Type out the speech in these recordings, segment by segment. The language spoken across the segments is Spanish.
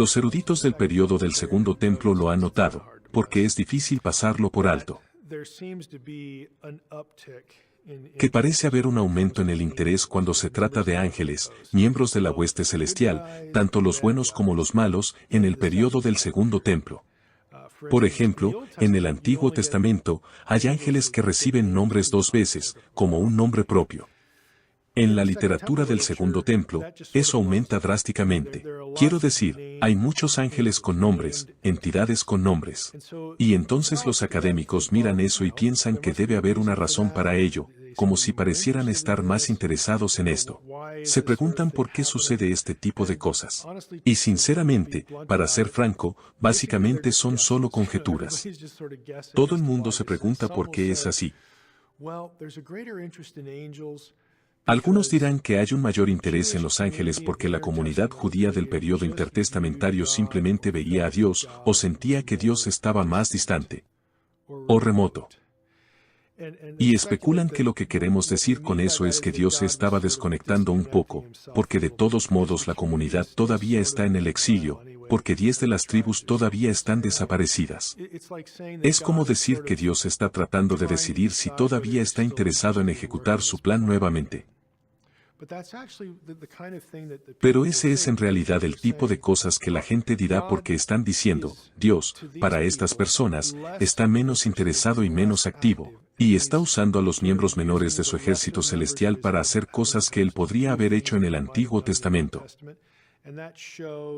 Los eruditos del periodo del Segundo Templo lo han notado, porque es difícil pasarlo por alto. Que parece haber un aumento en el interés cuando se trata de ángeles, miembros de la hueste celestial, tanto los buenos como los malos, en el periodo del Segundo Templo. Por ejemplo, en el Antiguo Testamento, hay ángeles que reciben nombres dos veces, como un nombre propio. En la literatura del Segundo Templo, eso aumenta drásticamente. Quiero decir, hay muchos ángeles con nombres, entidades con nombres. Y entonces los académicos miran eso y piensan que debe haber una razón para ello, como si parecieran estar más interesados en esto. Se preguntan por qué sucede este tipo de cosas. Y sinceramente, para ser franco, básicamente son solo conjeturas. Todo el mundo se pregunta por qué es así. Algunos dirán que hay un mayor interés en los ángeles porque la comunidad judía del periodo intertestamentario simplemente veía a Dios o sentía que Dios estaba más distante o remoto. Y especulan que lo que queremos decir con eso es que Dios se estaba desconectando un poco, porque de todos modos la comunidad todavía está en el exilio, porque 10 de las tribus todavía están desaparecidas. Es como decir que Dios está tratando de decidir si todavía está interesado en ejecutar su plan nuevamente. Pero ese es en realidad el tipo de cosas que la gente dirá porque están diciendo, Dios, para estas personas, está menos interesado y menos activo, y está usando a los miembros menores de su ejército celestial para hacer cosas que él podría haber hecho en el Antiguo Testamento.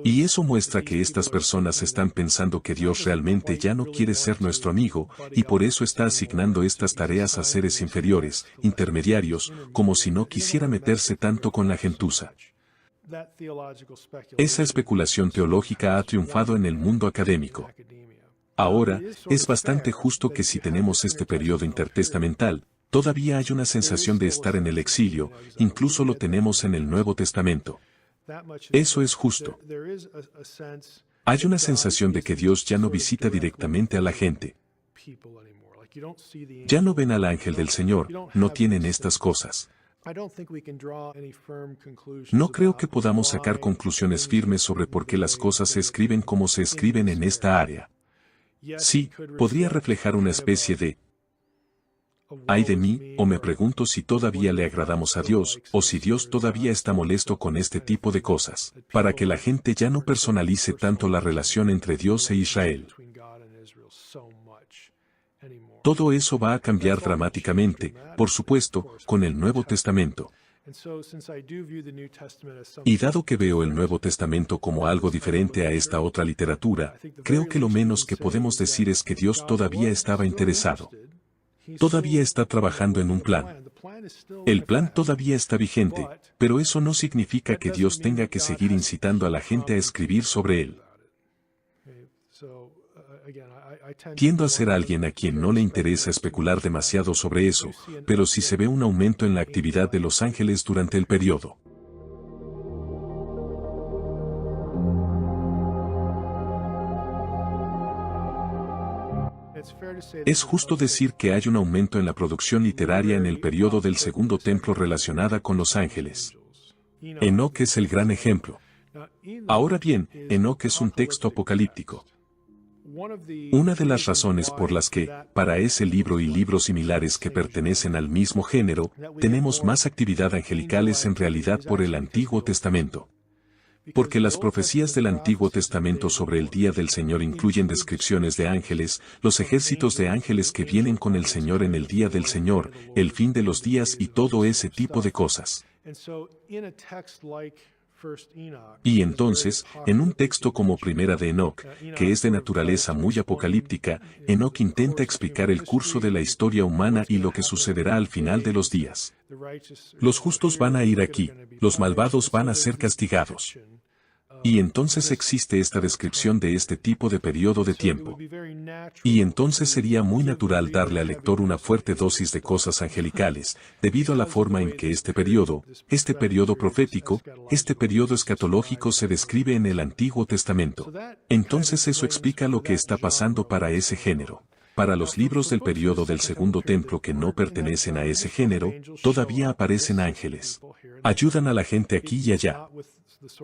Y eso muestra que estas personas están pensando que Dios realmente ya no quiere ser nuestro amigo, y por eso está asignando estas tareas a seres inferiores, intermediarios, como si no quisiera meterse tanto con la gentuza. Esa especulación teológica ha triunfado en el mundo académico. Ahora, es bastante justo que si tenemos este periodo intertestamental, todavía hay una sensación de estar en el exilio, incluso lo tenemos en el Nuevo Testamento. Eso es justo. Hay una sensación de que Dios ya no visita directamente a la gente. Ya no ven al ángel del Señor, no tienen estas cosas. No creo que podamos sacar conclusiones firmes sobre por qué las cosas se escriben como se escriben en esta área. Sí, podría reflejar una especie de ay de mí, o me pregunto si todavía le agradamos a Dios, o si Dios todavía está molesto con este tipo de cosas, para que la gente ya no personalice tanto la relación entre Dios e Israel. Todo eso va a cambiar dramáticamente, por supuesto, con el Nuevo Testamento. Y dado que veo el Nuevo Testamento como algo diferente a esta otra literatura, creo que lo menos que podemos decir es que Dios todavía estaba interesado. Todavía está trabajando en un plan. El plan todavía está vigente, pero eso no significa que Dios tenga que seguir incitando a la gente a escribir sobre él. Tiendo a ser alguien a quien no le interesa especular demasiado sobre eso, pero sí se ve un aumento en la actividad de los ángeles durante el periodo. Es justo decir que hay un aumento en la producción literaria en el periodo del Segundo Templo relacionada con los ángeles. Enoc es el gran ejemplo. Ahora bien, Enoc es un texto apocalíptico. Una de las razones por las que, para ese libro y libros similares que pertenecen al mismo género, tenemos más actividad angelical es en realidad por el Antiguo Testamento. Porque las profecías del Antiguo Testamento sobre el día del Señor incluyen descripciones de ángeles, los ejércitos de ángeles que vienen con el Señor en el día del Señor, el fin de los días y todo ese tipo de cosas. Y entonces, en un texto como Primera de Enoc, que es de naturaleza muy apocalíptica, Enoc intenta explicar el curso de la historia humana y lo que sucederá al final de los días. Los justos van a ir aquí, los malvados van a ser castigados. Y entonces existe esta descripción de este tipo de periodo de tiempo. Y entonces sería muy natural darle al lector una fuerte dosis de cosas angelicales, debido a la forma en que este periodo profético, este periodo escatológico se describe en el Antiguo Testamento. Entonces eso explica lo que está pasando para ese género. Para los libros del periodo del Segundo Templo que no pertenecen a ese género, todavía aparecen ángeles. Ayudan a la gente aquí y allá.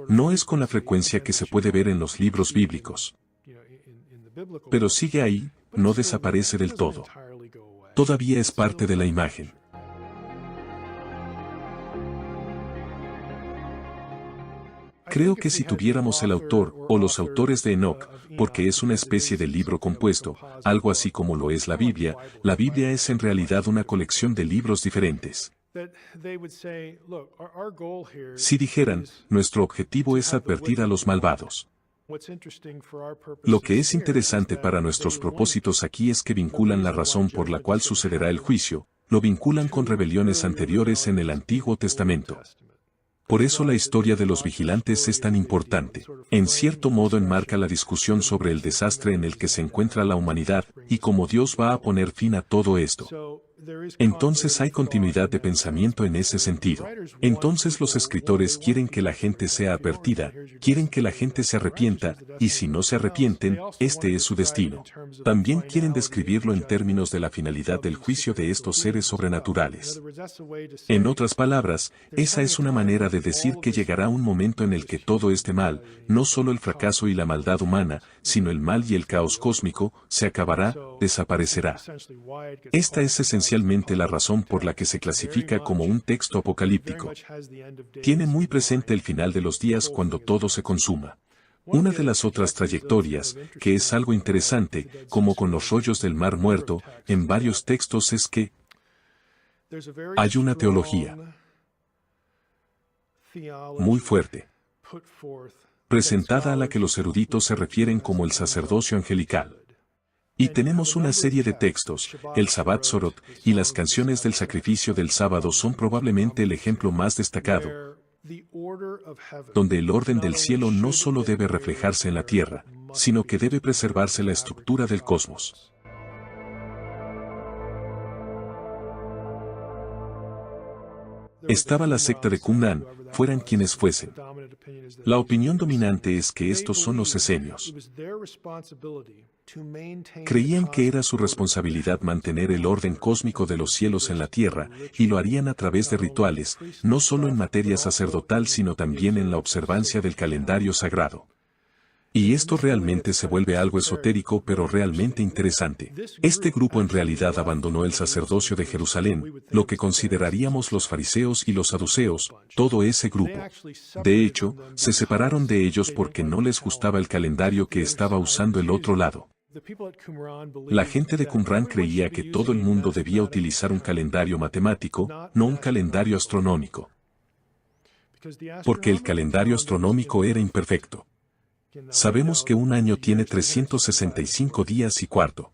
No es con la frecuencia que se puede ver en los libros bíblicos. Pero sigue ahí, no desaparece del todo. Todavía es parte de la imagen. Creo que si tuviéramos el autor, o los autores de Enoch, porque es una especie de libro compuesto, algo así como lo es la Biblia es en realidad una colección de libros diferentes. Si dijeran, nuestro objetivo es advertir a los malvados. Lo que es interesante para nuestros propósitos aquí es que vinculan la razón por la cual sucederá el juicio, lo vinculan con rebeliones anteriores en el Antiguo Testamento. Por eso la historia de los vigilantes es tan importante. En cierto modo enmarca la discusión sobre el desastre en el que se encuentra la humanidad, y cómo Dios va a poner fin a todo esto. Entonces hay continuidad de pensamiento en ese sentido. Entonces los escritores quieren que la gente sea advertida, quieren que la gente se arrepienta, y si no se arrepienten, este es su destino. También quieren describirlo en términos de la finalidad del juicio de estos seres sobrenaturales. En otras palabras, esa es una manera de decir que llegará un momento en el que todo este mal, no solo el fracaso y la maldad humana, sino el mal y el caos cósmico, se acabará, desaparecerá. Esta es esencialmente la razón por la que se clasifica como un texto apocalíptico. Tiene muy presente el final de los días cuando todo se consuma. Una de las otras trayectorias, que es algo interesante, como con los rollos del Mar Muerto, en varios textos es que hay una teología muy fuerte, presentada a la que los eruditos se refieren como el sacerdocio angelical. Y tenemos una serie de textos, el Sabbat Sorot, y las canciones del sacrificio del sábado son probablemente el ejemplo más destacado, donde el orden del cielo no solo debe reflejarse en la tierra, sino que debe preservarse la estructura del cosmos. Estaba la secta de Qumran, fueran quienes fuesen. La opinión dominante es que estos son los esenios. Creían que era su responsabilidad mantener el orden cósmico de los cielos en la tierra, y lo harían a través de rituales, no solo en materia sacerdotal sino también en la observancia del calendario sagrado. Y esto realmente se vuelve algo esotérico pero realmente interesante. Este grupo en realidad abandonó el sacerdocio de Jerusalén, lo que consideraríamos los fariseos y los saduceos, todo ese grupo. De hecho, se separaron de ellos porque no les gustaba el calendario que estaba usando el otro lado. La gente de Qumran creía que todo el mundo debía utilizar un calendario matemático, no un calendario astronómico. Porque el calendario astronómico era imperfecto. Sabemos que un año tiene 365 días y cuarto.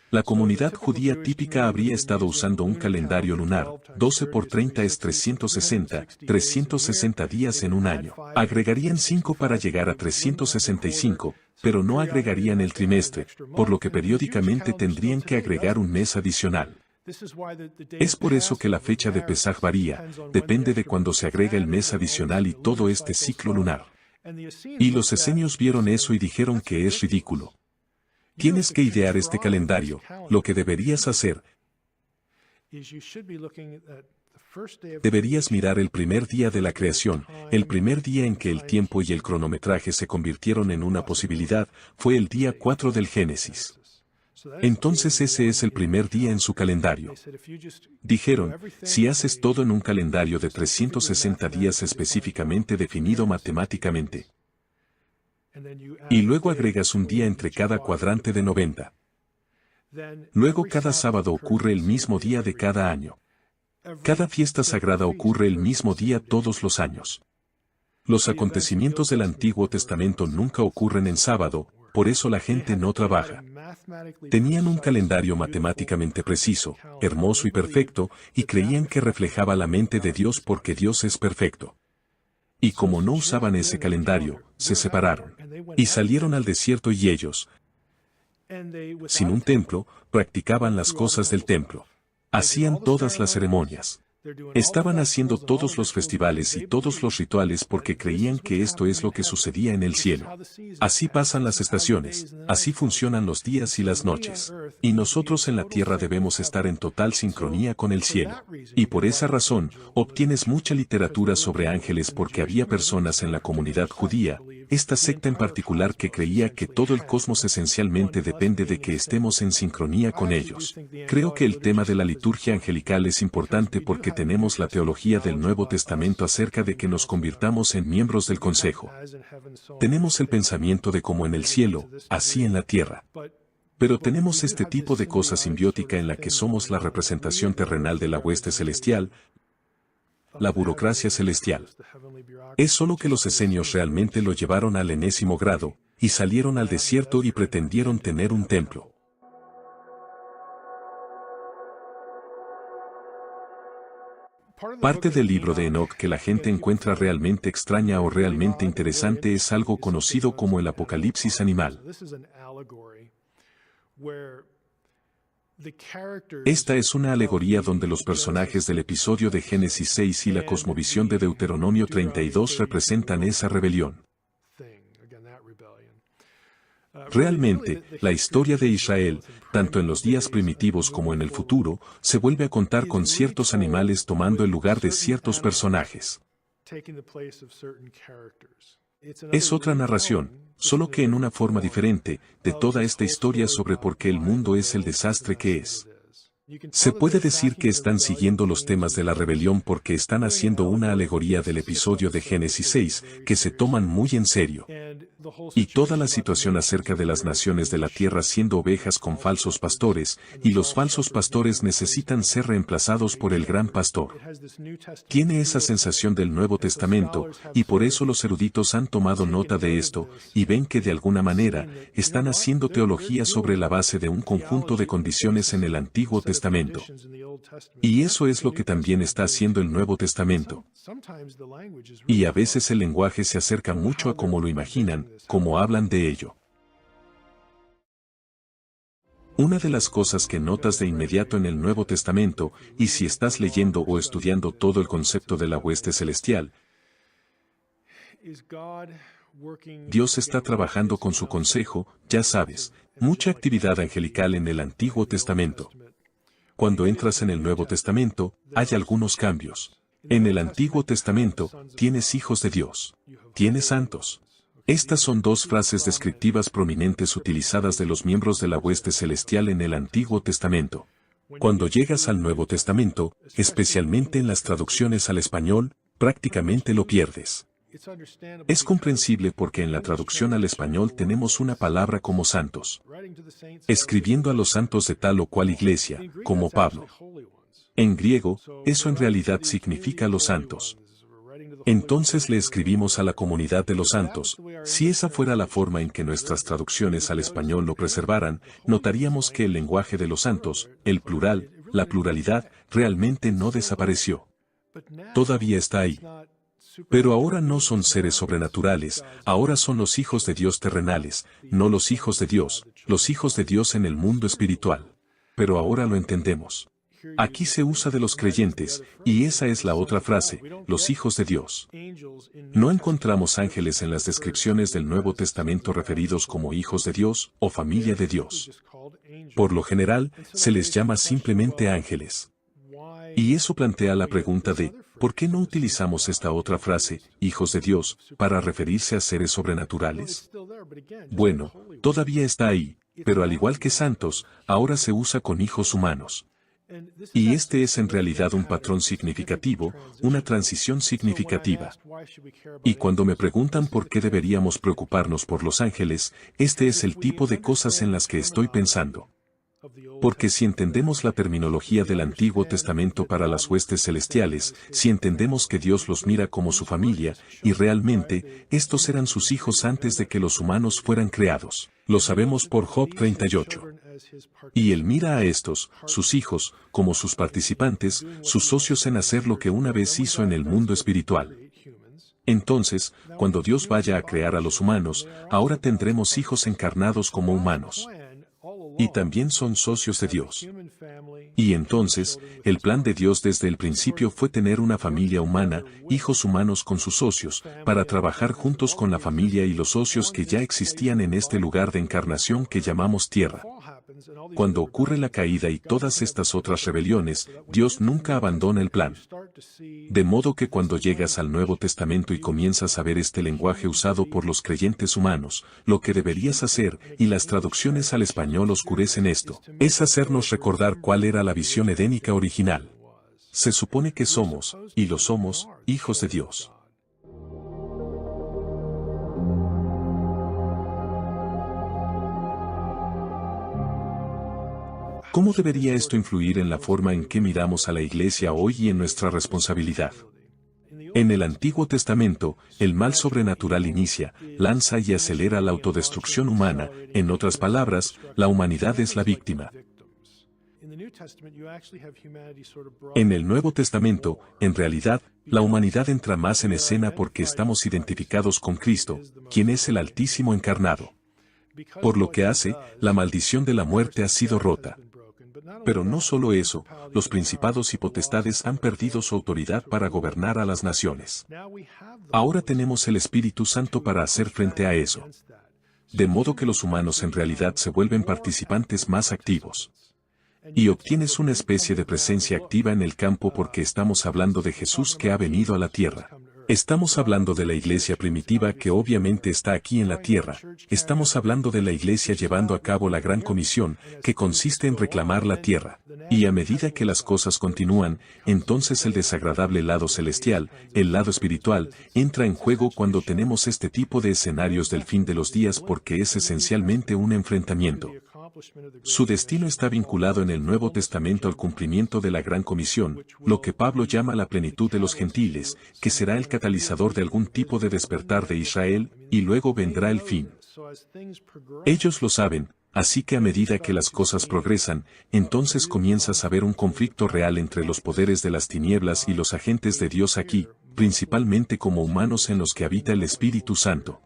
La comunidad judía típica habría estado usando un calendario lunar, 12 por 30 es 360 días en un año. Agregarían 5 para llegar a 365, pero no agregarían el trimestre, por lo que periódicamente tendrían que agregar un mes adicional. Es por eso que la fecha de Pesaj varía, depende de cuando se agrega el mes adicional y todo este ciclo lunar. Y los esenios vieron eso y dijeron que es ridículo. Tienes que idear este calendario, lo que deberías hacer. Deberías mirar el primer día de la creación, el primer día en que el tiempo y el cronometraje se convirtieron en una posibilidad, fue el día 4 del Génesis. Entonces ese es el primer día en su calendario. Dijeron, si haces todo en un calendario de 360 días específicamente definido matemáticamente, y luego agregas un día entre cada cuadrante de 90. Luego cada sábado ocurre el mismo día de cada año. Cada fiesta sagrada ocurre el mismo día todos los años. Los acontecimientos del Antiguo Testamento nunca ocurren en sábado, por eso la gente no trabaja. Tenían un calendario matemáticamente preciso, hermoso y perfecto, y creían que reflejaba la mente de Dios porque Dios es perfecto. Y como no usaban ese calendario, se separaron. Y salieron al desierto y ellos, sin un templo, practicaban las cosas del templo. Hacían todas las ceremonias. Estaban haciendo todos los festivales y todos los rituales porque creían que esto es lo que sucedía en el cielo. Así pasan las estaciones, así funcionan los días y las noches. Y nosotros en la tierra debemos estar en total sincronía con el cielo. Y por esa razón, obtienes mucha literatura sobre ángeles porque había personas en la comunidad judía, esta secta en particular que creía que todo el cosmos esencialmente depende de que estemos en sincronía con ellos. Creo que el tema de la liturgia angelical es importante porque tenemos la teología del Nuevo Testamento acerca de que nos convirtamos en miembros del Consejo. Tenemos el pensamiento de como en el cielo, así en la tierra. Pero tenemos este tipo de cosa simbiótica en la que somos la representación terrenal de la hueste celestial, la burocracia celestial. Es solo que los esenios realmente lo llevaron al enésimo grado, y salieron al desierto y pretendieron tener un templo. Parte del libro de Enoch que la gente encuentra realmente extraña o realmente interesante es algo conocido como el Apocalipsis animal. Esta es una alegoría donde los personajes del episodio de Génesis 6 y la cosmovisión de Deuteronomio 32 representan esa rebelión. Realmente, la historia de Israel, tanto en los días primitivos como en el futuro, se vuelve a contar con ciertos animales tomando el lugar de ciertos personajes. Es otra narración, solo que en una forma diferente, de toda esta historia sobre por qué el mundo es el desastre que es. Se puede decir que están siguiendo los temas de la rebelión porque están haciendo una alegoría del episodio de Génesis 6, que se toman muy en serio. Y toda la situación acerca de las naciones de la tierra siendo ovejas con falsos pastores, y los falsos pastores necesitan ser reemplazados por el gran pastor. Tiene esa sensación del Nuevo Testamento, y por eso los eruditos han tomado nota de esto, y ven que de alguna manera, están haciendo teología sobre la base de un conjunto de condiciones en el Antiguo Testamento. Y eso es lo que también está haciendo el Nuevo Testamento. Y a veces el lenguaje se acerca mucho a cómo lo imaginan, cómo hablan de ello. Una de las cosas que notas de inmediato en el Nuevo Testamento, y si estás leyendo o estudiando todo el concepto de la hueste celestial, Dios está trabajando con su consejo, ya sabes, mucha actividad angelical en el Antiguo Testamento. Cuando entras en el Nuevo Testamento, hay algunos cambios. En el Antiguo Testamento, tienes hijos de Dios. Tienes santos. Estas son dos frases descriptivas prominentes utilizadas de los miembros de la hueste celestial en el Antiguo Testamento. Cuando llegas al Nuevo Testamento, especialmente en las traducciones al español, prácticamente lo pierdes. Es comprensible porque en la traducción al español tenemos una palabra como santos. Escribiendo a los santos de tal o cual iglesia, como Pablo. En griego, eso en realidad significa los santos. Entonces le escribimos a la comunidad de los santos. Si esa fuera la forma en que nuestras traducciones al español lo preservaran, notaríamos que el lenguaje de los santos, el plural, la pluralidad, realmente no desapareció. Todavía está ahí. Pero ahora no son seres sobrenaturales, ahora son los hijos de Dios terrenales, no los hijos de Dios en el mundo espiritual. Pero ahora lo entendemos. Aquí se usa de los creyentes, y esa es la otra frase, los hijos de Dios. No encontramos ángeles en las descripciones del Nuevo Testamento referidos como hijos de Dios o familia de Dios. Por lo general, se les llama simplemente ángeles. Y eso plantea la pregunta de, ¿por qué no utilizamos esta otra frase, hijos de Dios, para referirse a seres sobrenaturales? Bueno, todavía está ahí, pero al igual que santos, ahora se usa con hijos humanos. Y este es en realidad un patrón significativo, una transición significativa. Y cuando me preguntan por qué deberíamos preocuparnos por los ángeles, este es el tipo de cosas en las que estoy pensando. Porque si entendemos la terminología del Antiguo Testamento para las huestes celestiales, si entendemos que Dios los mira como su familia, y realmente, estos eran sus hijos antes de que los humanos fueran creados, lo sabemos por Job 38. Y Él mira a estos, sus hijos, como sus participantes, sus socios en hacer lo que una vez hizo en el mundo espiritual. Entonces, cuando Dios vaya a crear a los humanos, ahora tendremos hijos encarnados como humanos. y también son socios de Dios. Y entonces, el plan de Dios desde el principio fue tener una familia humana, hijos humanos con sus socios, para trabajar juntos con la familia y los socios que ya existían en este lugar de encarnación que llamamos tierra. Cuando ocurre la caída y todas estas otras rebeliones, Dios nunca abandona el plan. De modo que cuando llegas al Nuevo Testamento y comienzas a ver este lenguaje usado por los creyentes humanos, lo que deberías hacer, y las traducciones al español oscurecen esto, es hacernos recordar cuál era la visión edénica original. Se supone que somos, y lo somos, hijos de Dios. ¿Cómo debería esto influir en la forma en que miramos a la Iglesia hoy y en nuestra responsabilidad? En el Antiguo Testamento, el mal sobrenatural inicia, lanza y acelera la autodestrucción humana, en otras palabras, la humanidad es la víctima. En el Nuevo Testamento, en realidad, la humanidad entra más en escena porque estamos identificados con Cristo, quien es el Altísimo encarnado. Por lo que hace, la maldición de la muerte ha sido rota. Pero no solo eso, los principados y potestades han perdido su autoridad para gobernar a las naciones. Ahora tenemos el Espíritu Santo para hacer frente a eso. De modo que los humanos en realidad se vuelven participantes más activos. Y obtienes una especie de presencia activa en el campo porque estamos hablando de Jesús que ha venido a la tierra. Estamos hablando de la iglesia primitiva que obviamente está aquí en la tierra. Estamos hablando de la iglesia llevando a cabo la gran comisión, que consiste en reclamar la tierra. Y a medida que las cosas continúan, entonces el desagradable lado celestial, el lado espiritual, entra en juego cuando tenemos este tipo de escenarios del fin de los días porque es esencialmente un enfrentamiento. Su destino está vinculado en el Nuevo Testamento al cumplimiento de la Gran Comisión, lo que Pablo llama la plenitud de los gentiles, que será el catalizador de algún tipo de despertar de Israel, y luego vendrá el fin. Ellos lo saben, así que a medida que las cosas progresan, entonces comienzas a ver un conflicto real entre los poderes de las tinieblas y los agentes de Dios aquí, principalmente como humanos en los que habita el Espíritu Santo.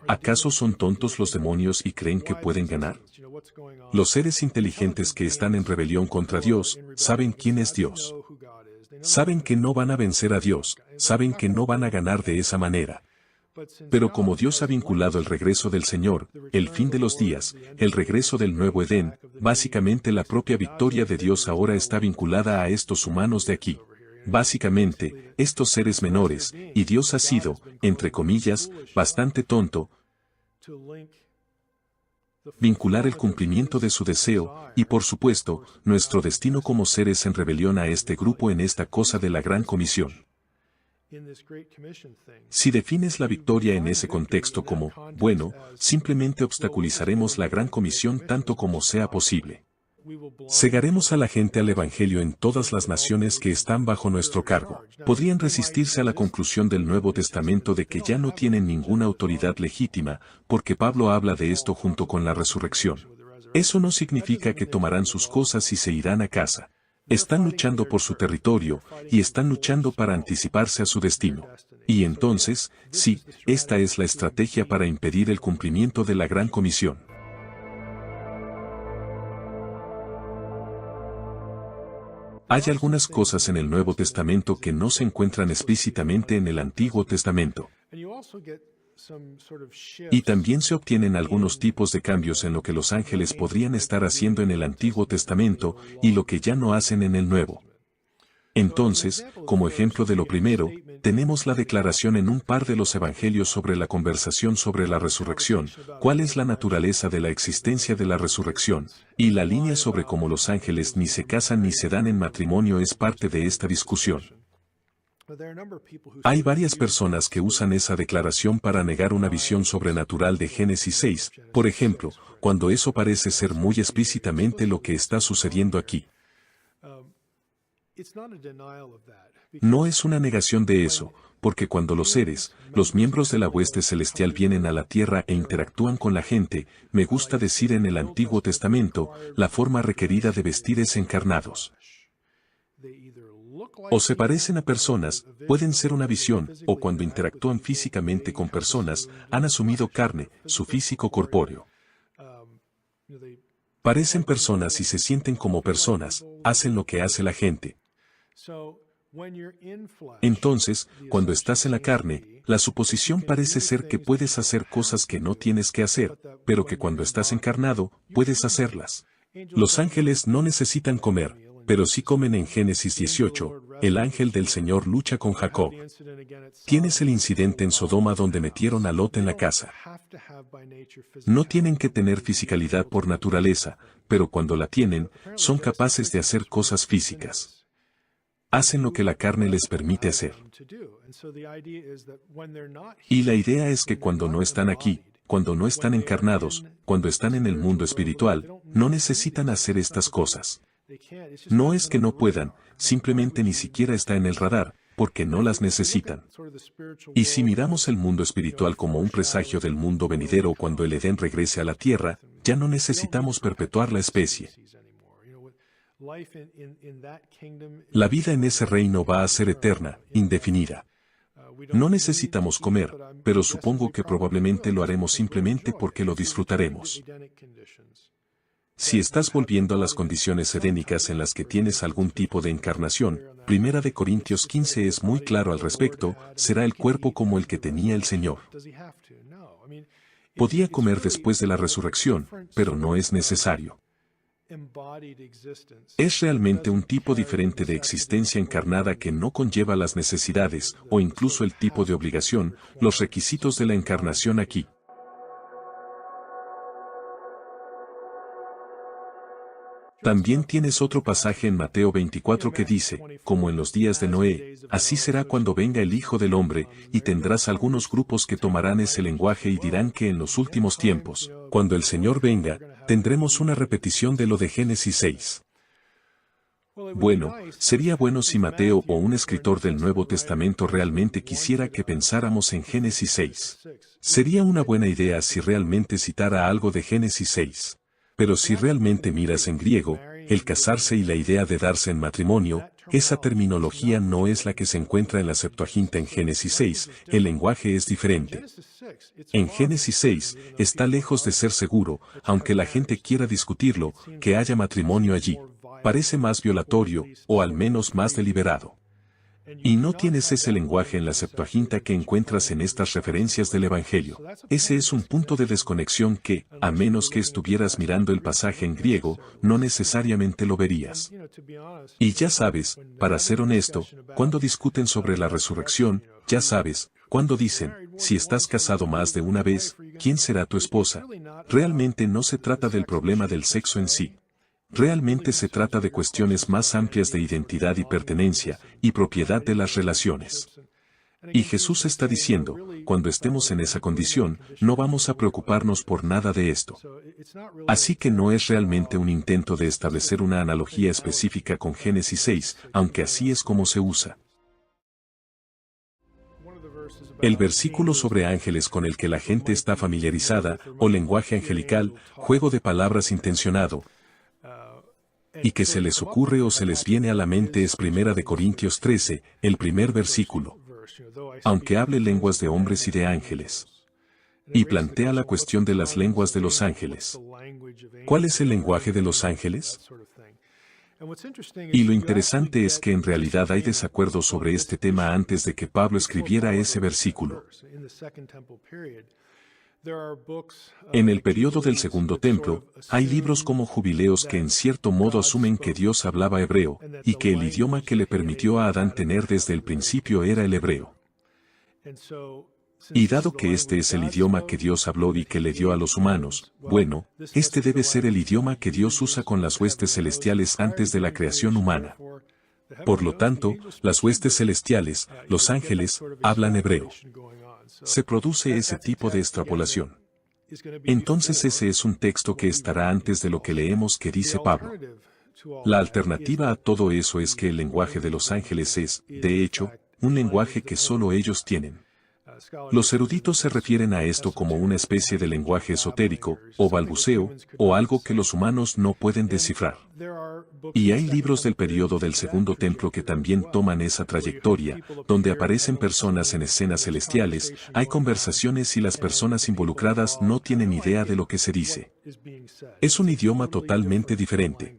¿Acaso son tontos los demonios y creen que pueden ganar? Los seres inteligentes que están en rebelión contra Dios, saben quién es Dios. Saben que no van a vencer a Dios, saben que no van a ganar de esa manera. Pero como Dios ha vinculado el regreso del Señor, el fin de los días, el regreso del nuevo Edén, básicamente la propia victoria de Dios ahora está vinculada a estos humanos de aquí. Básicamente, estos seres menores, y Dios ha sido, entre comillas, bastante tonto, vincular el cumplimiento de su deseo, y por supuesto, nuestro destino como seres en rebelión a este grupo en esta cosa de la Gran Comisión. Si defines la victoria en ese contexto como, bueno, simplemente obstaculizaremos la Gran Comisión tanto como sea posible. Cegaremos a la gente al Evangelio en todas las naciones que están bajo nuestro cargo. Podrían resistirse a la conclusión del Nuevo Testamento de que ya no tienen ninguna autoridad legítima, porque Pablo habla de esto junto con la resurrección. Eso no significa que tomarán sus cosas y se irán a casa. Están luchando por su territorio, y están luchando para anticiparse a su destino. Y entonces, sí, esta es la estrategia para impedir el cumplimiento de la Gran Comisión. Hay algunas cosas en el Nuevo Testamento que no se encuentran explícitamente en el Antiguo Testamento. Y también se obtienen algunos tipos de cambios en lo que los ángeles podrían estar haciendo en el Antiguo Testamento y lo que ya no hacen en el Nuevo. Entonces, como ejemplo de lo primero, tenemos la declaración en un par de los evangelios sobre la conversación sobre la resurrección, cuál es la naturaleza de la existencia de la resurrección, y la línea sobre cómo los ángeles ni se casan ni se dan en matrimonio es parte de esta discusión. Hay varias personas que usan esa declaración para negar una visión sobrenatural de Génesis 6, por ejemplo, cuando eso parece ser muy explícitamente lo que está sucediendo aquí. No es una negación de eso, porque cuando los seres, los miembros de la hueste celestial vienen a la tierra e interactúan con la gente, me gusta decir en el Antiguo Testamento, la forma requerida de vestir es encarnados. O se parecen a personas, pueden ser una visión, o cuando interactúan físicamente con personas, han asumido carne, su físico corpóreo. Parecen personas y se sienten como personas, hacen lo que hace la gente. Entonces, cuando estás en la carne, la suposición parece ser que puedes hacer cosas que no tienes que hacer, pero que cuando estás encarnado, puedes hacerlas. Los ángeles no necesitan comer, pero sí comen en Génesis 18, el ángel del Señor lucha con Jacob. Tienes el incidente en Sodoma donde metieron a Lot en la casa. No tienen que tener fisicalidad por naturaleza, pero cuando la tienen, son capaces de hacer cosas físicas. Hacen lo que la carne les permite hacer. Y la idea es que cuando no están aquí, cuando no están encarnados, cuando están en el mundo espiritual, no necesitan hacer estas cosas. No es que no puedan, simplemente ni siquiera está en el radar, porque no las necesitan. Y si miramos el mundo espiritual como un presagio del mundo venidero cuando el Edén regrese a la tierra, ya no necesitamos perpetuar la especie. La vida en ese reino va a ser eterna, indefinida. No necesitamos comer, pero supongo que probablemente lo haremos simplemente porque lo disfrutaremos. Si estás volviendo a las condiciones edénicas en las que tienes algún tipo de encarnación, 1 Corintios 15 es muy claro al respecto, será el cuerpo como el que tenía el Señor. Podía comer después de la resurrección, pero no es necesario. Es realmente un tipo diferente de existencia encarnada que no conlleva las necesidades, o incluso el tipo de obligación, los requisitos de la encarnación aquí. También tienes otro pasaje en Mateo 24 que dice, como en los días de Noé, así será cuando venga el Hijo del Hombre, y tendrás algunos grupos que tomarán ese lenguaje y dirán que en los últimos tiempos, cuando el Señor venga, tendremos una repetición de lo de Génesis 6. Bueno, sería bueno si Mateo o un escritor del Nuevo Testamento realmente quisiera que pensáramos en Génesis 6. Sería una buena idea si realmente citara algo de Génesis 6. Pero si realmente miras en griego, el casarse y la idea de darse en matrimonio, esa terminología no es la que se encuentra en la Septuaginta en Génesis 6, el lenguaje es diferente. En Génesis 6, está lejos de ser seguro, aunque la gente quiera discutirlo, que haya matrimonio allí. Parece más violatorio, o al menos más deliberado. Y no tienes ese lenguaje en la Septuaginta que encuentras en estas referencias del Evangelio. Ese es un punto de desconexión que, a menos que estuvieras mirando el pasaje en griego, no necesariamente lo verías. Y ya sabes, para ser honesto, cuando discuten sobre la resurrección, ya sabes, cuando dicen, si estás casado más de una vez, ¿quién será tu esposa? Realmente no se trata del problema del sexo en sí. Realmente se trata de cuestiones más amplias de identidad y pertenencia, y propiedad de las relaciones. Y Jesús está diciendo, cuando estemos en esa condición, no vamos a preocuparnos por nada de esto. Así que no es realmente un intento de establecer una analogía específica con Génesis 6, aunque así es como se usa. El versículo sobre ángeles con el que la gente está familiarizada, o lenguaje angelical, juego de palabras intencionado, y que se les ocurre o se les viene a la mente es 1 Corintios 13, el primer versículo. Aunque hable lenguas de hombres y de ángeles. Y plantea la cuestión de las lenguas de los ángeles. ¿Cuál es el lenguaje de los ángeles? Y lo interesante es que en realidad hay desacuerdo sobre este tema antes de que Pablo escribiera ese versículo. En el período del Segundo Templo, hay libros como Jubileos que en cierto modo asumen que Dios hablaba hebreo, y que el idioma que le permitió a Adán tener desde el principio era el hebreo. Y dado que este es el idioma que Dios habló y que le dio a los humanos, bueno, este debe ser el idioma que Dios usa con las huestes celestiales antes de la creación humana. Por lo tanto, las huestes celestiales, los ángeles, hablan hebreo. Se produce ese tipo de extrapolación. Entonces ese es un texto que estará antes de lo que leemos que dice Pablo. La alternativa a todo eso es que el lenguaje de los ángeles es, de hecho, un lenguaje que solo ellos tienen. Los eruditos se refieren a esto como una especie de lenguaje esotérico, o balbuceo, o algo que los humanos no pueden descifrar. Y hay libros del período del Segundo Templo que también toman esa trayectoria, donde aparecen personas en escenas celestiales, hay conversaciones y las personas involucradas no tienen idea de lo que se dice. Es un idioma totalmente diferente.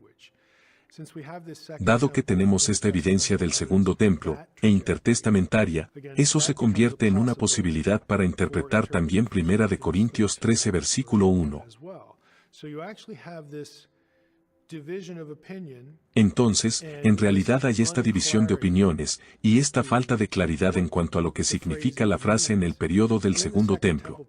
Dado que tenemos esta evidencia del Segundo Templo, e intertestamentaria, eso se convierte en una posibilidad para interpretar también 1 Corintios 13 versículo 1. Entonces, en realidad hay esta división de opiniones, y esta falta de claridad en cuanto a lo que significa la frase en el período del Segundo Templo.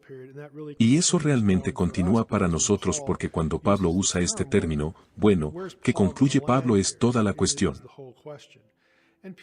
Y eso realmente continúa para nosotros porque cuando Pablo usa este término, bueno, que concluye Pablo es toda la cuestión.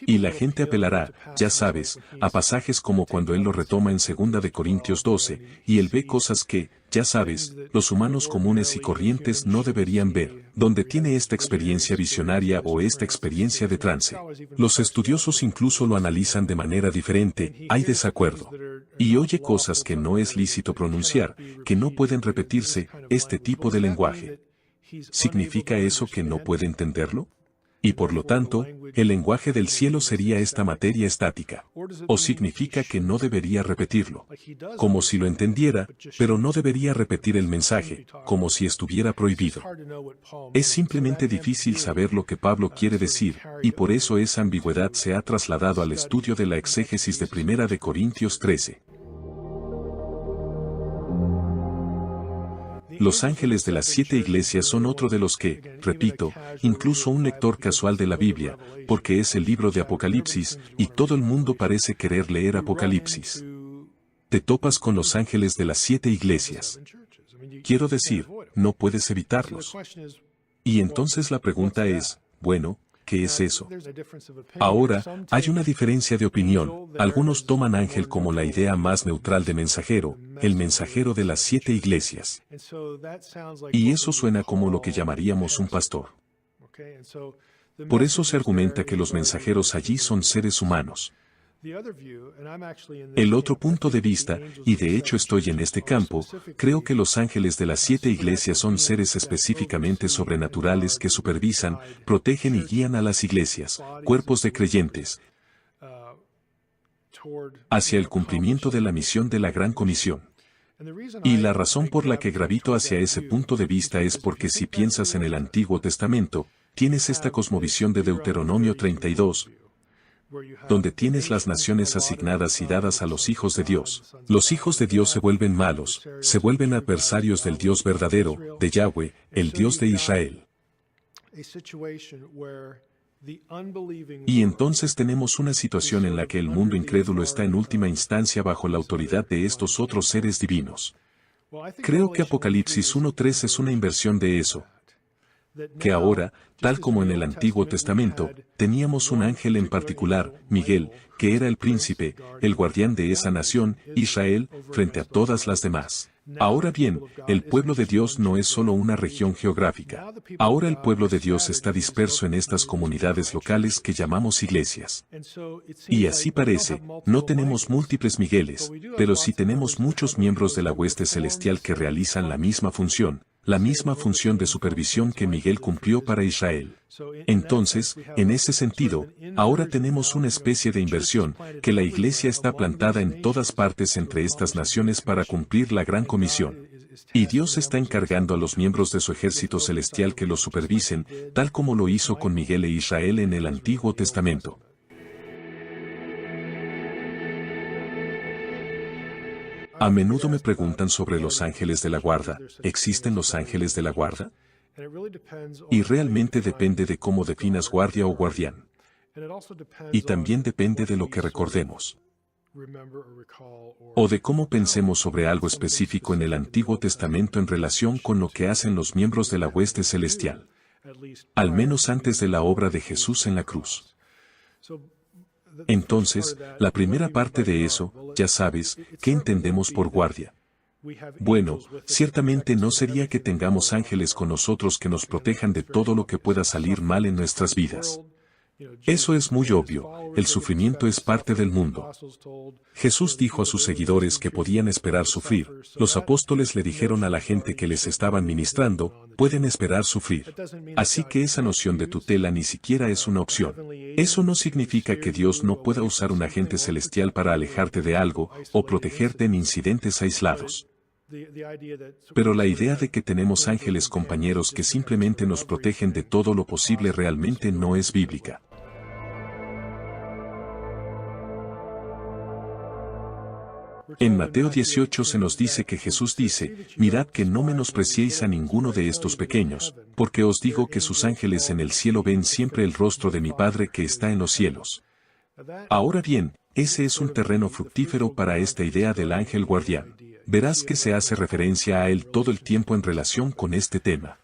Y la gente apelará, ya sabes, a pasajes como cuando él lo retoma en 2 Corintios 12, y él ve cosas que, ya sabes, los humanos comunes y corrientes no deberían ver, donde tiene esta experiencia visionaria o esta experiencia de trance. Los estudiosos incluso lo analizan de manera diferente, hay desacuerdo. Y oye cosas que no es lícito pronunciar, que no pueden repetirse, este tipo de lenguaje. ¿Significa eso que no puede entenderlo? Y por lo tanto, el lenguaje del cielo sería esta materia estática. ¿O significa que no debería repetirlo? Como si lo entendiera, pero no debería repetir el mensaje, como si estuviera prohibido. Es simplemente difícil saber lo que Pablo quiere decir, y por eso esa ambigüedad se ha trasladado al estudio de la exégesis de 1 Corintios 13. Los ángeles de las 7 iglesias son otro de los que, repito, incluso un lector casual de la Biblia, porque es el libro de Apocalipsis, y todo el mundo parece querer leer Apocalipsis. Te topas con los ángeles de las 7 iglesias. Quiero decir, no puedes evitarlos. Y entonces la pregunta es, bueno, ¿qué es eso? Ahora, hay una diferencia de opinión. Algunos toman ángel como la idea más neutral de mensajero, el mensajero de las 7 iglesias. Y eso suena como lo que llamaríamos un pastor. Por eso se argumenta que los mensajeros allí son seres humanos. El otro punto de vista, y de hecho estoy en este campo, creo que los ángeles de las 7 iglesias son seres específicamente sobrenaturales que supervisan, protegen y guían a las iglesias, cuerpos de creyentes, hacia el cumplimiento de la misión de la Gran Comisión. Y la razón por la que gravito hacia ese punto de vista es porque si piensas en el Antiguo Testamento, tienes esta cosmovisión de Deuteronomio 32, donde tienes las naciones asignadas y dadas a los hijos de Dios. Los hijos de Dios se vuelven malos, se vuelven adversarios del Dios verdadero, de Yahweh, el Dios de Israel. Y entonces tenemos una situación en la que el mundo incrédulo está en última instancia bajo la autoridad de estos otros seres divinos. Creo que Apocalipsis 1:3 es una inversión de eso. Que ahora, tal como en el Antiguo Testamento, teníamos un ángel en particular, Miguel, que era el príncipe, el guardián de esa nación, Israel, frente a todas las demás. Ahora bien, el pueblo de Dios no es solo una región geográfica. Ahora el pueblo de Dios está disperso en estas comunidades locales que llamamos iglesias. Y así parece, no tenemos múltiples Migueles, pero sí tenemos muchos miembros de la hueste celestial que realizan la misma función de supervisión que Miguel cumplió para Israel. Entonces, en ese sentido, ahora tenemos una especie de inversión, que la iglesia está plantada en todas partes entre estas naciones para cumplir la gran comisión. Y Dios está encargando a los miembros de su ejército celestial que los supervisen, tal como lo hizo con Miguel e Israel en el Antiguo Testamento. A menudo me preguntan sobre los ángeles de la guarda. ¿Existen los ángeles de la guarda? Y realmente depende de cómo definas guardia o guardián. Y también depende de lo que recordemos. O de cómo pensemos sobre algo específico en el Antiguo Testamento en relación con lo que hacen los miembros de la hueste celestial. Al menos antes de la obra de Jesús en la cruz. Entonces, la primera parte de eso, ya sabes, ¿qué entendemos por guardia? Bueno, ciertamente no sería que tengamos ángeles con nosotros que nos protejan de todo lo que pueda salir mal en nuestras vidas. Eso es muy obvio, el sufrimiento es parte del mundo. Jesús dijo a sus seguidores que podían esperar sufrir, los apóstoles le dijeron a la gente que les estaban ministrando, pueden esperar sufrir. Así que esa noción de tutela ni siquiera es una opción. Eso no significa que Dios no pueda usar un agente celestial para alejarte de algo o protegerte en incidentes aislados. Pero la idea de que tenemos ángeles compañeros que simplemente nos protegen de todo lo posible realmente no es bíblica. En Mateo 18 se nos dice que Jesús dice, mirad que no menospreciéis a ninguno de estos pequeños, porque os digo que sus ángeles en el cielo ven siempre el rostro de mi Padre que está en los cielos. Ahora bien, ese es un terreno fructífero para esta idea del ángel guardián. Verás que se hace referencia a él todo el tiempo en relación con este tema.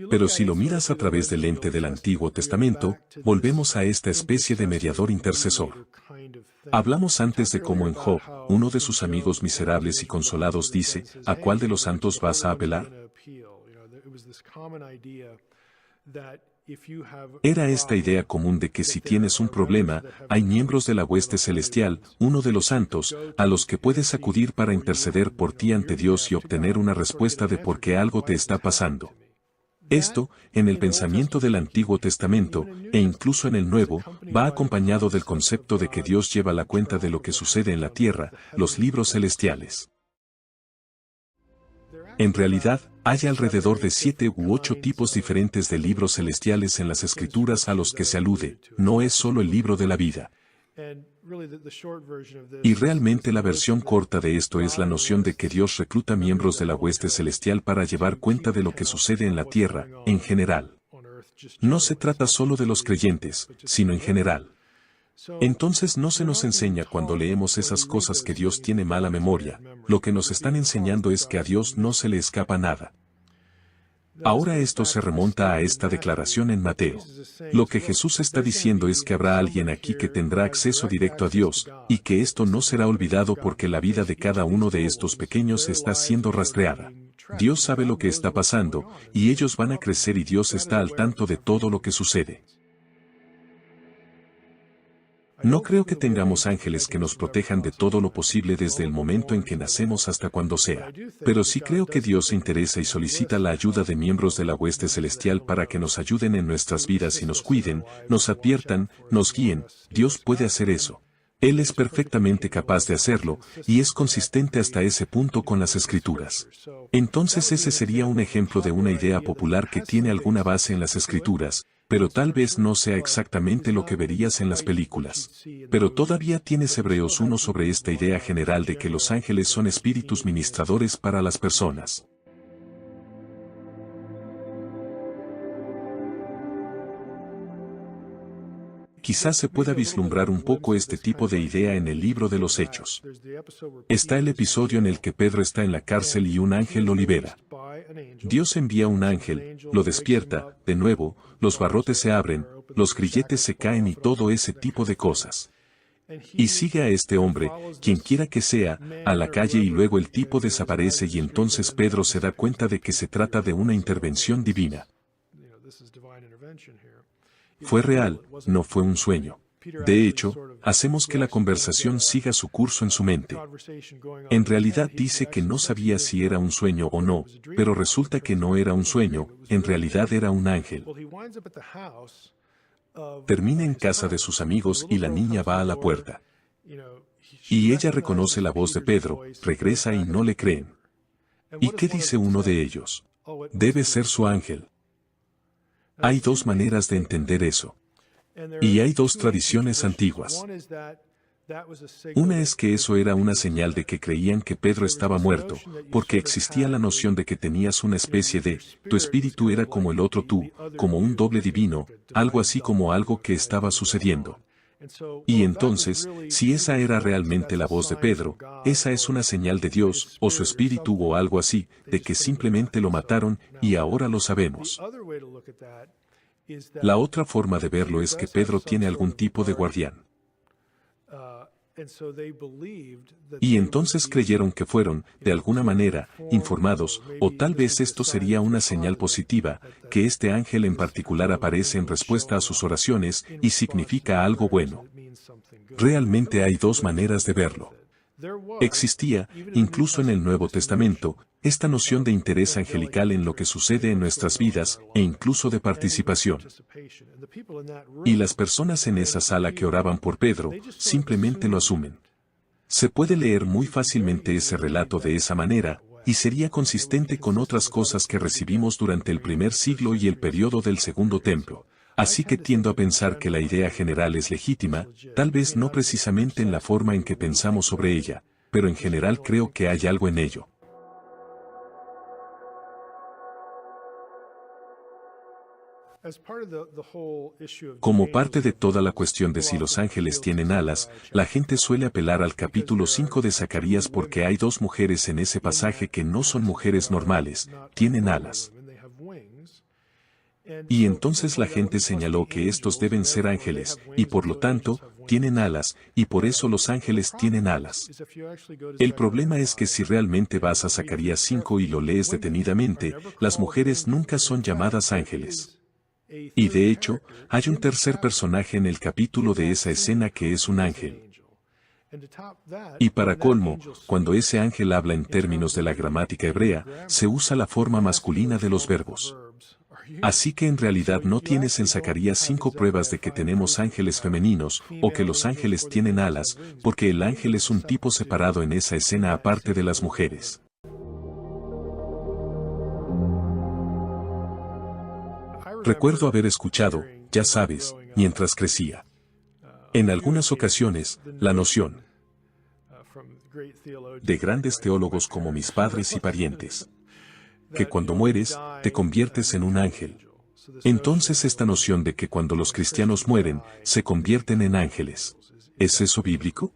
Pero si lo miras a través del lente del Antiguo Testamento, volvemos a esta especie de mediador intercesor. Hablamos antes de cómo en Job, uno de sus amigos miserables y consolados dice, ¿a cuál de los santos vas a apelar? Era esta idea común de que si tienes un problema, hay miembros de la hueste celestial, uno de los santos, a los que puedes acudir para interceder por ti ante Dios y obtener una respuesta de por qué algo te está pasando. Esto, en el pensamiento del Antiguo Testamento, e incluso en el Nuevo, va acompañado del concepto de que Dios lleva la cuenta de lo que sucede en la tierra, los libros celestiales. En realidad, hay alrededor de 7 u 8 tipos diferentes de libros celestiales en las Escrituras a los que se alude, no es solo el libro de la vida. Y realmente la versión corta de esto es la noción de que Dios recluta miembros de la hueste celestial para llevar cuenta de lo que sucede en la tierra, en general. No se trata solo de los creyentes, sino en general. Entonces no se nos enseña cuando leemos esas cosas que Dios tiene mala memoria, lo que nos están enseñando es que a Dios no se le escapa nada. Ahora esto se remonta a esta declaración en Mateo. Lo que Jesús está diciendo es que habrá alguien aquí que tendrá acceso directo a Dios, y que esto no será olvidado porque la vida de cada uno de estos pequeños está siendo rastreada. Dios sabe lo que está pasando, y ellos van a crecer y Dios está al tanto de todo lo que sucede. No creo que tengamos ángeles que nos protejan de todo lo posible desde el momento en que nacemos hasta cuando sea. Pero sí creo que Dios se interesa y solicita la ayuda de miembros de la hueste celestial para que nos ayuden en nuestras vidas y nos cuiden, nos adviertan, nos guíen. Dios puede hacer eso. Él es perfectamente capaz de hacerlo, y es consistente hasta ese punto con las Escrituras. Entonces ese sería un ejemplo de una idea popular que tiene alguna base en las Escrituras, pero tal vez no sea exactamente lo que verías en las películas. Pero todavía tienes Hebreos 1 sobre esta idea general de que los ángeles son espíritus ministradores para las personas. Quizás se pueda vislumbrar un poco este tipo de idea en el libro de los Hechos. Está el episodio en el que Pedro está en la cárcel y un ángel lo libera. Dios envía un ángel, lo despierta, de nuevo, los barrotes se abren, los grilletes se caen y todo ese tipo de cosas. Y sigue a este hombre, quien quiera que sea, a la calle y luego el tipo desaparece y entonces Pedro se da cuenta de que se trata de una intervención divina. Fue real, no fue un sueño. De hecho, hacemos que la conversación siga su curso en su mente. En realidad dice que no sabía si era un sueño o no, pero resulta que no era un sueño, en realidad era un ángel. Termina en casa de sus amigos y la niña va a la puerta. Y ella reconoce la voz de Pedro, regresa y no le creen. ¿Y qué dice uno de ellos? Debe ser su ángel. Hay dos maneras de entender eso. Y hay dos tradiciones antiguas. Una es que eso era una señal de que creían que Pedro estaba muerto, porque existía la noción de que tenías una especie de, tu espíritu era como el otro tú, como un doble divino, algo así como algo que estaba sucediendo. Y entonces, si esa era realmente la voz de Pedro, esa es una señal de Dios, o su espíritu o algo así, de que simplemente lo mataron, y ahora lo sabemos. La otra forma de verlo es que Pedro tiene algún tipo de guardián. Y entonces creyeron que fueron, de alguna manera, informados, o tal vez esto sería una señal positiva, que este ángel en particular aparece en respuesta a sus oraciones y significa algo bueno. Realmente hay dos maneras de verlo. Existía, incluso en el Nuevo Testamento, esta noción de interés angelical en lo que sucede en nuestras vidas, e incluso de participación. Y las personas en esa sala que oraban por Pedro, simplemente lo asumen. Se puede leer muy fácilmente ese relato de esa manera, y sería consistente con otras cosas que recibimos durante el primer siglo y el periodo del Segundo Templo. Así que tiendo a pensar que la idea general es legítima, tal vez no precisamente en la forma en que pensamos sobre ella, pero en general creo que hay algo en ello. Como parte de toda la cuestión de si los ángeles tienen alas, la gente suele apelar al capítulo 5 de Zacarías porque hay dos mujeres en ese pasaje que no son mujeres normales, tienen alas. Y entonces la gente señaló que estos deben ser ángeles, y por lo tanto, tienen alas, y por eso los ángeles tienen alas. El problema es que si realmente vas a Zacarías 5 y lo lees detenidamente, las mujeres nunca son llamadas ángeles. Y de hecho, hay un tercer personaje en el capítulo de esa escena que es un ángel. Y para colmo, cuando ese ángel habla en términos de la gramática hebrea, se usa la forma masculina de los verbos. Así que en realidad no tienes en Zacarías 5 pruebas de que tenemos ángeles femeninos, o que los ángeles tienen alas, porque el ángel es un tipo separado en esa escena aparte de las mujeres. Recuerdo haber escuchado, ya sabes, mientras crecía. En algunas ocasiones, la noción de grandes teólogos como mis padres y parientes, que cuando mueres, te conviertes en un ángel. Entonces esta noción de que cuando los cristianos mueren, se convierten en ángeles. ¿Es eso bíblico?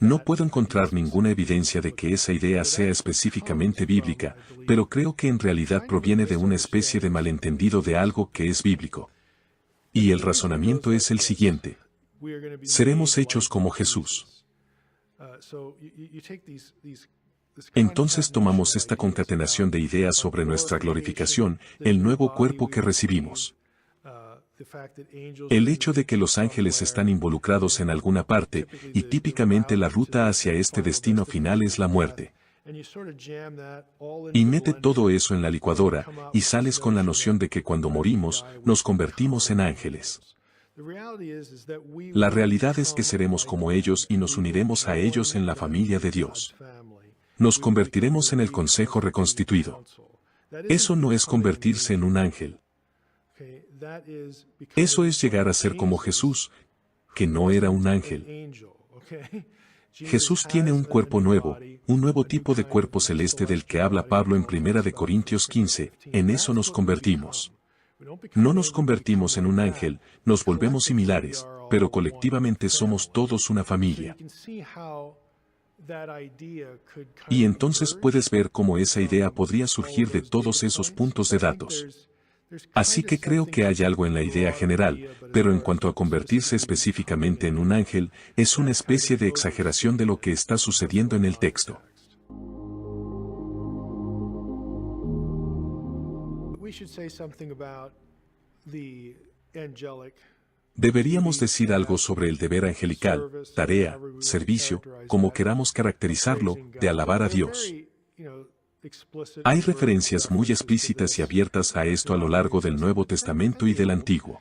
No puedo encontrar ninguna evidencia de que esa idea sea específicamente bíblica, pero creo que en realidad proviene de una especie de malentendido de algo que es bíblico. Y el razonamiento es el siguiente: seremos hechos como Jesús. Entonces tomamos esta concatenación de ideas sobre nuestra glorificación, el nuevo cuerpo que recibimos. El hecho de que los ángeles están involucrados en alguna parte, y típicamente la ruta hacia este destino final es la muerte. Y mete todo eso en la licuadora, y sales con la noción de que cuando morimos, nos convertimos en ángeles. La realidad es que seremos como ellos y nos uniremos a ellos en la familia de Dios. Nos convertiremos en el consejo reconstituido. Eso no es convertirse en un ángel. Eso es llegar a ser como Jesús, que no era un ángel. Jesús tiene un cuerpo nuevo, un nuevo tipo de cuerpo celeste del que habla Pablo en 1 Corintios 15, en eso nos convertimos. No nos convertimos en un ángel, nos volvemos similares, pero colectivamente somos todos una familia. Y entonces puedes ver cómo esa idea podría surgir de todos esos puntos de datos. Así que creo que hay algo en la idea general, pero en cuanto a convertirse específicamente en un ángel, es una especie de exageración de lo que está sucediendo en el texto. Deberíamos decir algo sobre el deber angelical, tarea, servicio, como queramos caracterizarlo, de alabar a Dios. Hay referencias muy explícitas y abiertas a esto a lo largo del Nuevo Testamento y del Antiguo.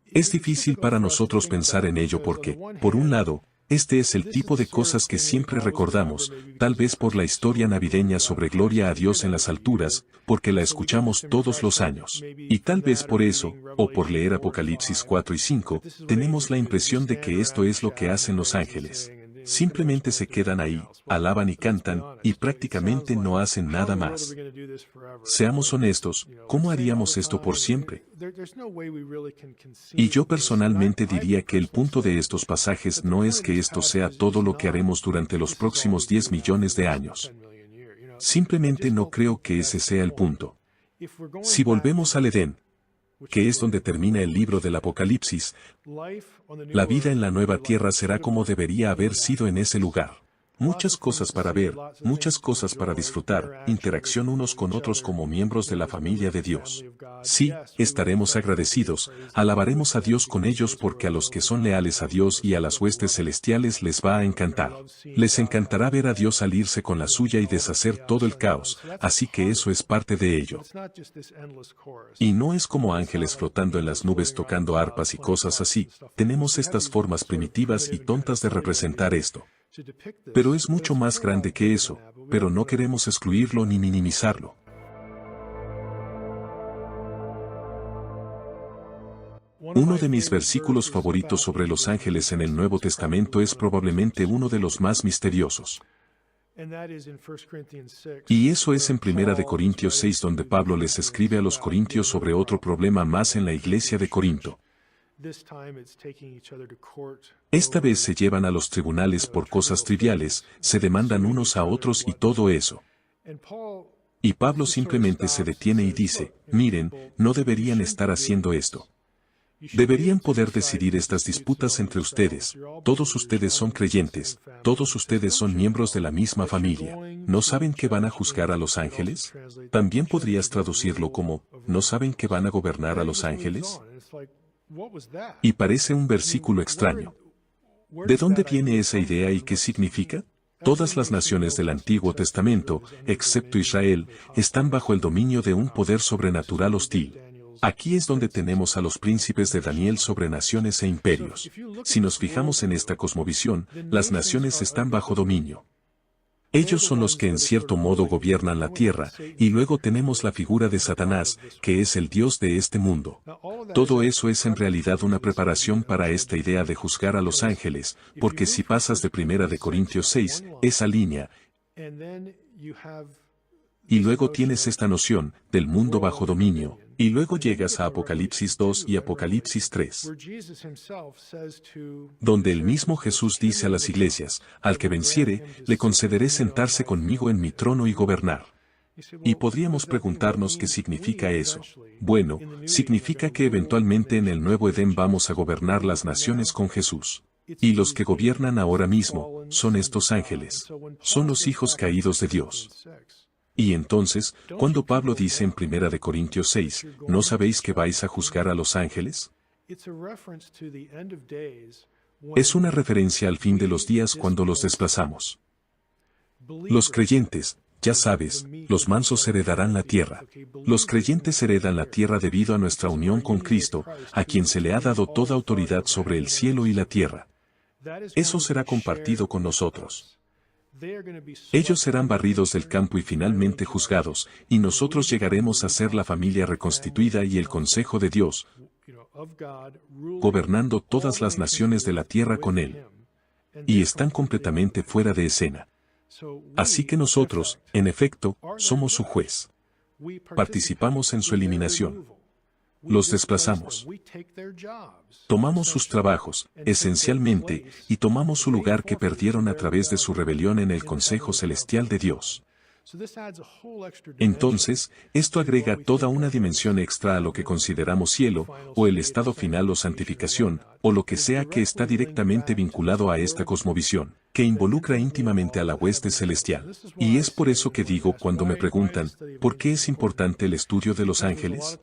Es difícil para nosotros pensar en ello porque, por un lado, este es el tipo de cosas que siempre recordamos, tal vez por la historia navideña sobre gloria a Dios en las alturas, porque la escuchamos todos los años. Y tal vez por eso, o por leer Apocalipsis 4 y 5, tenemos la impresión de que esto es lo que hacen los ángeles. Simplemente se quedan ahí, alaban y cantan, y prácticamente no hacen nada más. Seamos honestos, ¿cómo haríamos esto por siempre? Y yo personalmente diría que el punto de estos pasajes no es que esto sea todo lo que haremos durante los próximos 10 millones de años. Simplemente no creo que ese sea el punto. Si volvemos al Edén, que es donde termina el libro del Apocalipsis, la vida en la nueva tierra será como debería haber sido en ese lugar. Muchas cosas para ver, muchas cosas para disfrutar, interacción unos con otros como miembros de la familia de Dios. Sí, estaremos agradecidos, alabaremos a Dios con ellos porque a los que son leales a Dios y a las huestes celestiales les va a encantar. Les encantará ver a Dios salirse con la suya y deshacer todo el caos, así que eso es parte de ello. Y no es como ángeles flotando en las nubes tocando arpas y cosas así, tenemos estas formas primitivas y tontas de representar esto. Pero es mucho más grande que eso, pero no queremos excluirlo ni minimizarlo. Uno de mis versículos favoritos sobre los ángeles en el Nuevo Testamento es probablemente uno de los más misteriosos. Y eso es en 1 Corintios 6 donde Pablo les escribe a los corintios sobre otro problema más en la iglesia de Corinto. Esta vez se llevan a los tribunales por cosas triviales, se demandan unos a otros y todo eso. Y Pablo simplemente se detiene y dice, miren, no deberían estar haciendo esto. Deberían poder decidir estas disputas entre ustedes, todos ustedes son creyentes, todos ustedes son miembros de la misma familia. ¿No saben que van a juzgar a los ángeles? También podrías traducirlo como, ¿no saben que van a gobernar a los ángeles? Y parece un versículo extraño. ¿De dónde viene esa idea y qué significa? Todas las naciones del Antiguo Testamento, excepto Israel, están bajo el dominio de un poder sobrenatural hostil. Aquí es donde tenemos a los príncipes de Daniel sobre naciones e imperios. Si nos fijamos en esta cosmovisión, las naciones están bajo dominio. Ellos son los que en cierto modo gobiernan la tierra, y luego tenemos la figura de Satanás, que es el Dios de este mundo. Todo eso es en realidad una preparación para esta idea de juzgar a los ángeles, porque si pasas de 1 Corintios 6, esa línea, y luego tienes esta noción, del mundo bajo dominio, y luego llegas a Apocalipsis 2 y Apocalipsis 3, donde el mismo Jesús dice a las iglesias, al que venciere, le concederé sentarse conmigo en mi trono y gobernar. Y podríamos preguntarnos qué significa eso. Bueno, significa que eventualmente en el nuevo Edén vamos a gobernar las naciones con Jesús. Y los que gobiernan ahora mismo, son estos ángeles. Son los hijos caídos de Dios. Y entonces, cuando Pablo dice en 1 Corintios 6, ¿no sabéis que vais a juzgar a los ángeles? Es una referencia al fin de los días cuando los desplazamos. Los creyentes, ya sabes, los mansos heredarán la tierra. Los creyentes heredan la tierra debido a nuestra unión con Cristo, a quien se le ha dado toda autoridad sobre el cielo y la tierra. Eso será compartido con nosotros. Ellos serán barridos del campo y finalmente juzgados, y nosotros llegaremos a ser la familia reconstituida y el consejo de Dios, gobernando todas las naciones de la tierra con Él. Y están completamente fuera de escena. Así que nosotros, en efecto, somos su juez. Participamos en su eliminación. Los desplazamos. Tomamos sus trabajos, esencialmente, y tomamos su lugar que perdieron a través de su rebelión en el Consejo Celestial de Dios. Entonces, esto agrega toda una dimensión extra a lo que consideramos cielo, o el estado final o santificación, o lo que sea que está directamente vinculado a esta cosmovisión, que involucra íntimamente a la hueste celestial. Y es por eso que digo cuando me preguntan, ¿por qué es importante el estudio de los ángeles?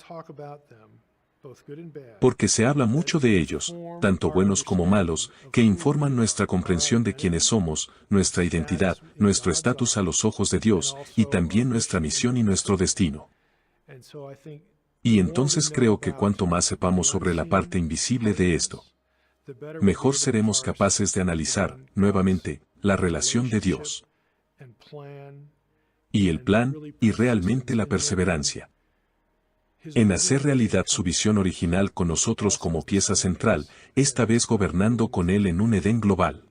Porque se habla mucho de ellos, tanto buenos como malos, que informan nuestra comprensión de quiénes somos, nuestra identidad, nuestro estatus a los ojos de Dios, y también nuestra misión y nuestro destino. Y entonces creo que cuanto más sepamos sobre la parte invisible de esto, mejor seremos capaces de analizar, nuevamente, la relación de Dios, y el plan, y realmente la perseverancia, en hacer realidad su visión original con nosotros como pieza central, esta vez gobernando con Él en un Edén global.